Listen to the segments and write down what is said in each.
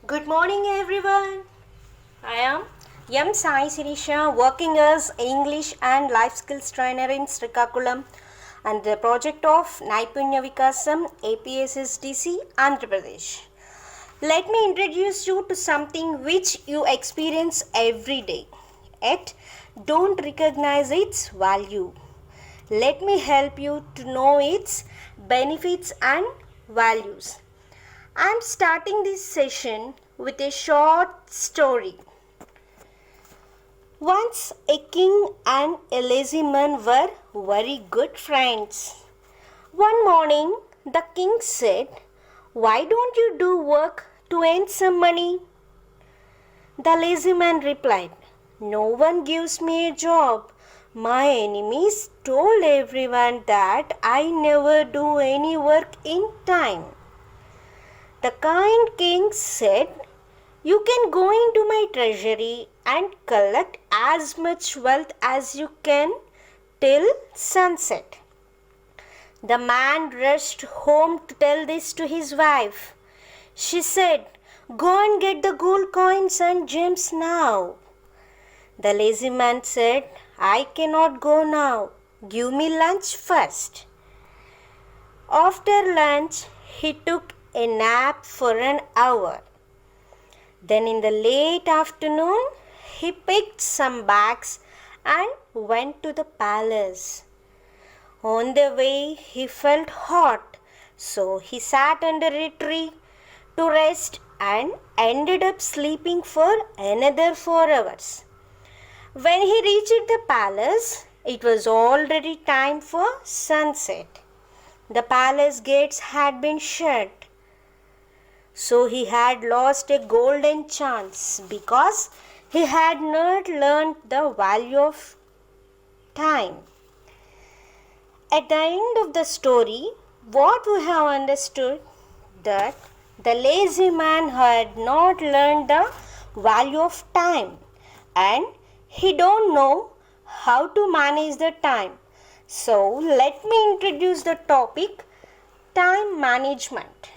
Good morning, everyone. I am M. Sai Sirisha, working as English and Life Skills Trainer in Srikakulam and the project of Naipunya Vikasam APSSDC, Andhra Pradesh. Let me introduce you to something which you experience every day, yet don't recognize its value. Let me help you to know its benefits and values. I am starting this session with a short story. Once a king and a lazy man were very good friends. One morning, the king said, "Why don't you do work to earn some money?" The lazy man replied, "No one gives me a job. My enemies told everyone that I never do any work in time." The kind king said, "You can go into my treasury and collect as much wealth as you can till sunset." The man rushed home to tell this to his wife. She said, "Go and get the gold coins and gems now." The lazy man said, "I cannot go now. Give me lunch first." After lunch, he took a nap for an hour. Then in the late afternoon, he picked some bags and went to the palace. On the way, he felt hot, so he sat under a tree to rest and ended up sleeping for another 4 hours. When he reached the palace, it was already time for sunset. The palace gates had been shut. So he had lost a golden chance because he had not learned the value of time. At the end of the story, what we have understood that the lazy man had not learned the value of time and he don't know how to manage the time. So let me introduce the topic time management.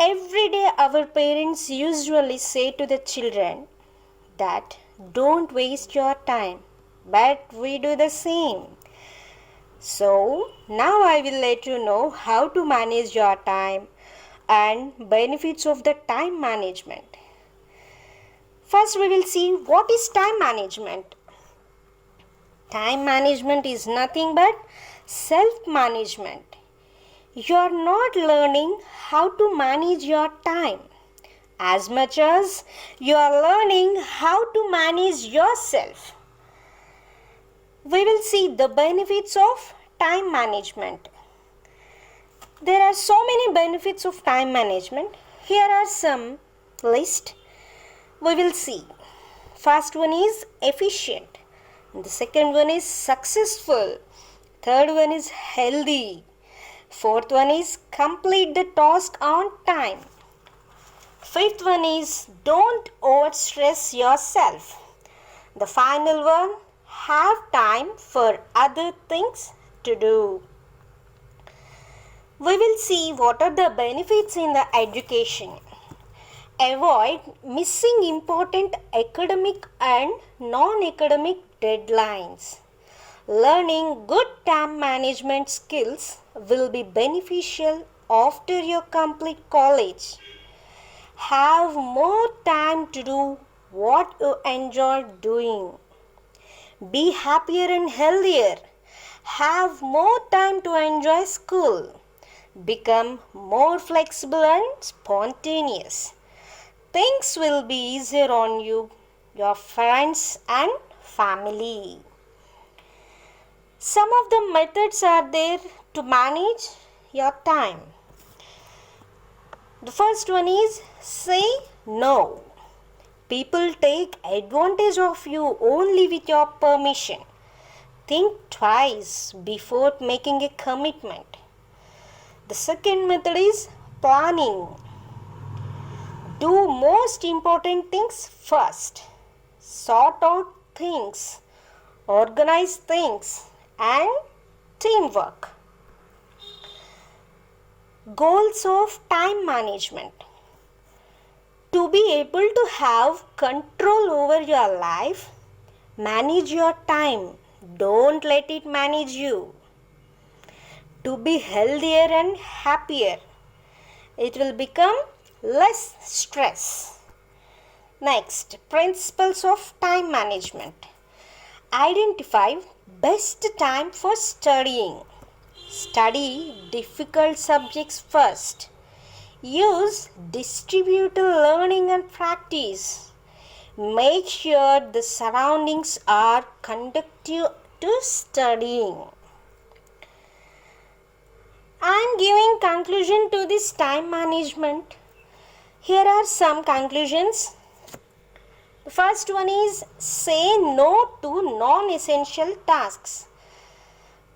Every day our parents usually say to the children that don't waste your time, but we do the same. So now I will let you know how to manage your time and benefits of the time management. First we will see what is time management. Time management is nothing but self-management. You are not learning how to manage your time as much as you are learning how to manage yourself. We will see the benefits of time management. There are so many benefits of time management. Here are some list. We will see. First one is efficient. The second one is successful. Third one is healthy. Fourth one is complete the task on time. Fifth one is don't overstress yourself. The final one, have time for other things to do. We will see what are the benefits in the education. Avoid missing important academic and non-academic deadlines. Learning good time management skills will be beneficial after you complete college. Have more time to do what you enjoy doing. Be happier and healthier. Have more time to enjoy school. Become more flexible and spontaneous. Things will be easier on you, your friends and family. Some of the methods are there to manage your time. The first one is say no. People take advantage of you only with your permission. Think twice before making a commitment. The second method is planning. Do most important things first. Sort out things. Organize things. And teamwork. Goals of time management. To be able to have control over your life, manage your time. Don't let it manage you. To be healthier and happier, it will become less stress. Next, principles of time management. Identify best time for studying. Study difficult subjects first. Use distributed learning and practice. Make sure the surroundings are conducive to studying. I am giving conclusion to this time management. Here are some conclusions. The first one is say no to non-essential tasks.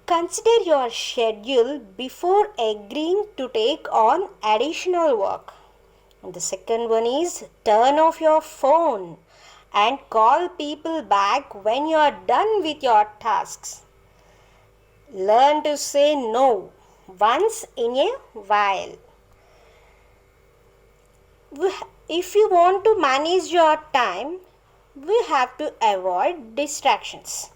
Consider your schedule before agreeing to take on additional work. And the second one is turn off your phone and call people back when you are done with your tasks. Learn to say no once in a while. If you want to manage your time, we have to avoid distractions.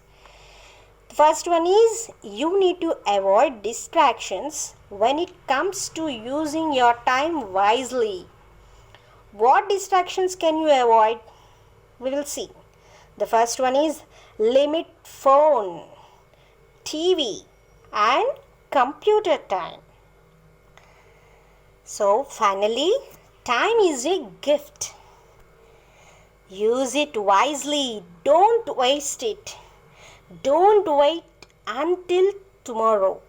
The first one is you need to avoid distractions when it comes to using your time wisely. What distractions can you avoid? We will see. The first one is limit phone, TV and computer time. So finally, time is a gift. Use it wisely. Don't waste it. Don't wait until tomorrow.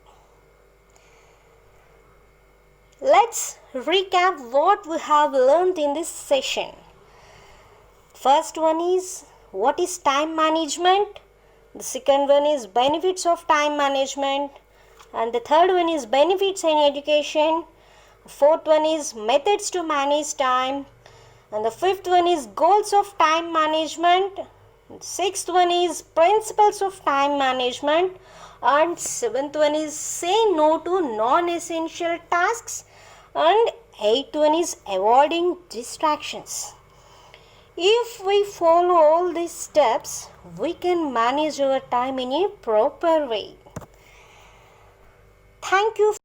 Let's recap what we have learned in this session. First one is what is time management? The second one is benefits of time management. And the third one is benefits in education. The fourth one is methods to manage time. And the fifth one is goals of time management. The sixth one is principles of time management. And seventh one is say no to non-essential tasks. And eighth one is avoiding distractions. If we follow all these steps, we can manage our time in a proper way. Thank you